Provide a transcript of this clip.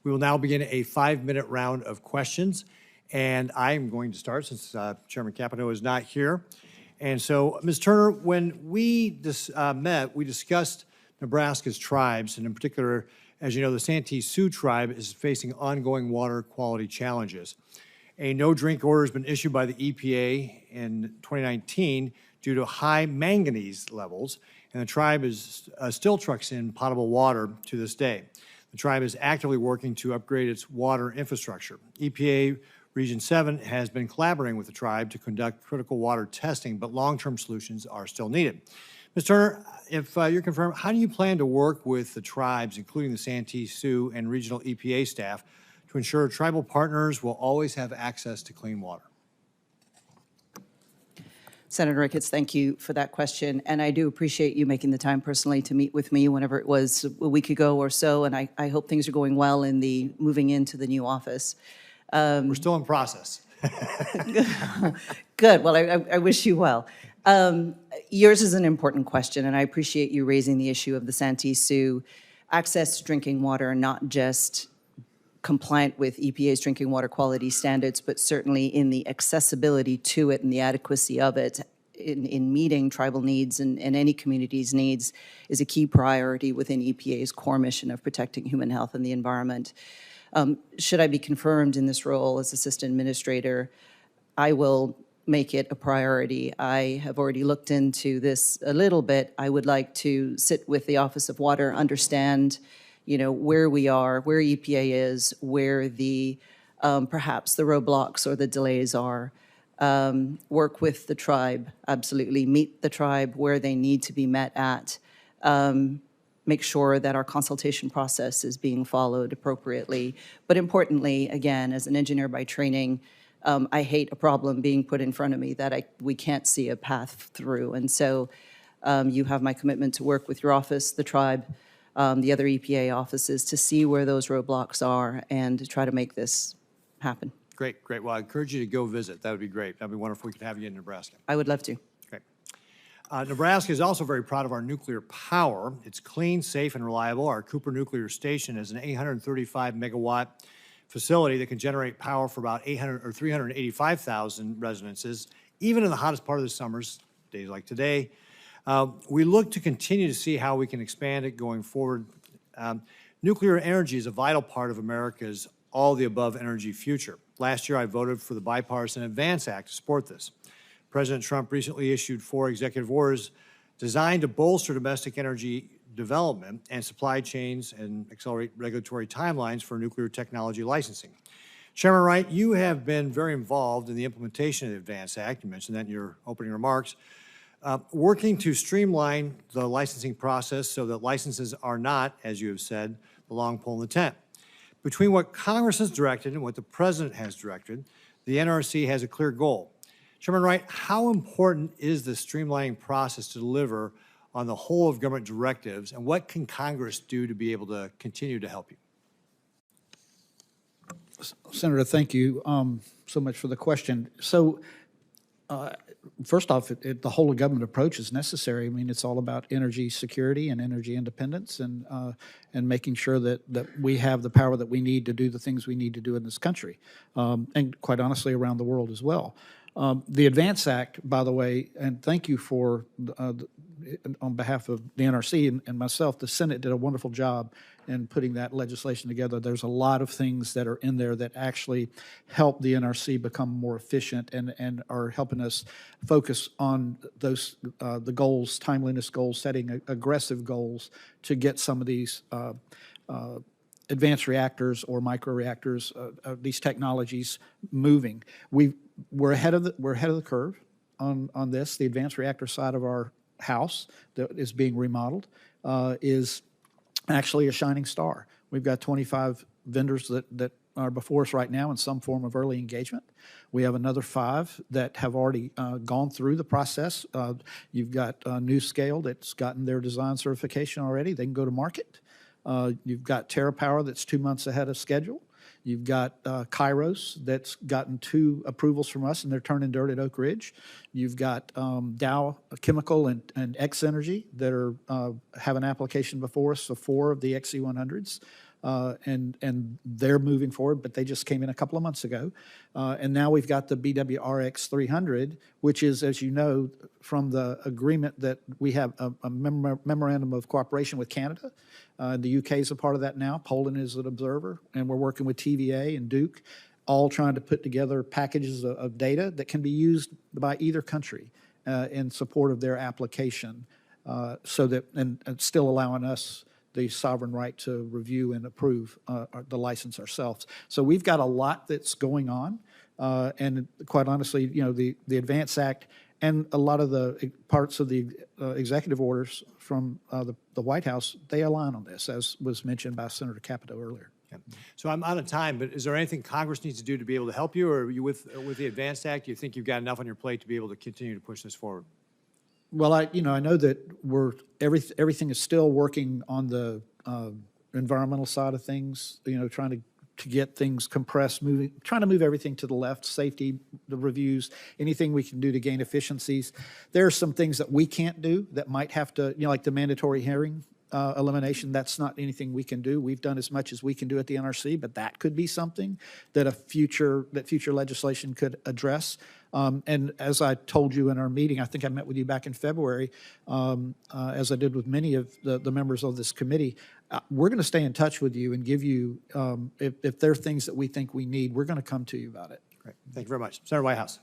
We will now begin a 5-minute round of questions. And I am going to start since Chairman Capito is not here. And so, Ms. Turner, when we met, we discussed Nebraska's tribes, and in particular, as you know, the Santee Sioux tribe is facing ongoing water quality challenges. A no-drink order has been issued by the EPA in 2019 due to high manganese levels, and the tribe still trucks in potable water to this day. The tribe is actively working to upgrade its water infrastructure. EPA Region 7 has been collaborating with the tribe to conduct critical water testing, but long-term solutions are still needed. Ms. Turner, if you're confirmed, how do you plan to work with the tribes, including the Santee Sioux and regional EPA staff, to ensure tribal partners will always have access to clean water? Senator Ricketts, thank you for that question. And I do appreciate you making the time personally to meet with me whenever it was a week ago or so. And I hope things are going well in the moving into the new office. We're still in process. Good. Well, I wish you well. Yours is an important question, and I appreciate you raising the issue of the Santee Sioux access to drinking water, not just compliant with EPA's drinking water quality standards, but certainly in the accessibility to it and the adequacy of it in meeting tribal needs and any community's needs is a key priority within EPA's core mission of protecting human health and the environment. Should I be confirmed in this role as Assistant Administrator, I will make it a priority. I have already looked into this a little bit. I would like to sit with the Office of Water, understand, where we are, where EPA is, where the perhaps the roadblocks or the delays are. Work with the tribe, absolutely. Meet the tribe where they need to be met at. Make sure that our consultation process is being followed appropriately. But importantly, again, as an engineer by training, I hate a problem being put in front of me that we can't see a path through. And so you have my commitment to work with your office, the tribe, the other EPA offices to see where those roadblocks are and to try to make this happen. Great, great. Well, I encourage you to go visit. That would be great. That would be wonderful. We could have you in Nebraska. I would love to. Great. Nebraska is also very proud of our nuclear power. It's clean, safe, and reliable. Our Cooper Nuclear Station is an 835 megawatt facility that can generate power for about 385,000 residences, even in the hottest part of the summers, days like today. We look to continue to see how we can expand it going forward. Nuclear energy is a vital part of America's all-the-above energy future. Last year, I voted for the Bipartisan Advance Act to support this. President Trump recently issued 4 executive orders designed to bolster domestic energy development and supply chains and accelerate regulatory timelines for nuclear technology licensing. Chairman Wright, you have been very involved in the implementation of the Advance Act. You mentioned that in your opening remarks. Working to streamline the licensing process so that licenses are not, as you have said, the long pole in the tent. Between what Congress has directed and what the President has directed, the NRC has a clear goal. Chairman Wright, how important is the streamlining process to deliver on the whole of government directives, and what can Congress do to be able to continue to help you? Senator, thank you so much for the question. So, first off, the whole of government approach is necessary. I mean, it's all about energy security and energy independence, and making sure that we have the power that we need to do the things we need to do in this country, and quite honestly, around the world as well. The Advance Act, by the way, and thank you for, on behalf of the NRC and myself, the Senate did a wonderful job in putting that legislation together. There's a lot of things that are in there that actually help the NRC become more efficient and are helping us focus on those the goals, timeliness goals, setting aggressive goals to get some of these advanced reactors or microreactors, these technologies moving. We're ahead of the curve on this. The advanced reactor side of our house that is being remodeled is actually a shining star. We've got 25 vendors that are before us right now in some form of early engagement. We have another 5 that have already gone through the process. You've got NuScale that's gotten their design certification already. They can go to market. You've got TerraPower that's 2 months ahead of schedule. You've got Kairos that's gotten 2 approvals from us, and they're turning dirt at Oak Ridge. You've got Dow Chemical and X Energy that are have an application before us for 4 of the XC100s. and they're moving forward, but they just came in a couple of months ago. And now we've got the BWRX 300, which is, as you know, from the agreement that we have a memorandum of cooperation with Canada. The UK is a part of that now. Poland is an observer, and we're working with TVA and Duke, all trying to put together packages of data that can be used by either country in support of their application, so that and still allowing us the sovereign right to review and approve the license ourselves. So we've got a lot that's going on, and quite honestly, you know, the Advance Act and a lot of the parts of the executive orders from the White House, they align on this, as was mentioned by Senator Capito earlier. Okay. So I'm out of time, but is there anything Congress needs to do to be able to help you, or are you with the Advanced Act? Do you think you've got enough on your plate to be able to continue to push this forward? Well, I know that everything is still working on the environmental side of things, you know, trying to get things compressed, trying to move everything to the left, safety, the reviews, anything we can do to gain efficiencies. There are some things that we can't do that might have to, you know, like the mandatory hearing elimination. That's not anything we can do. We've done as much as we can do at the NRC, but that could be something that future legislation could address. And as I told you in our meeting, I think I met with you back in February, as I did with many of the members of this committee, we're going to stay in touch with you and give you, if there are things that we think we need, we're going to come to you about it. Great. Thank you very much. Senator Whitehouse.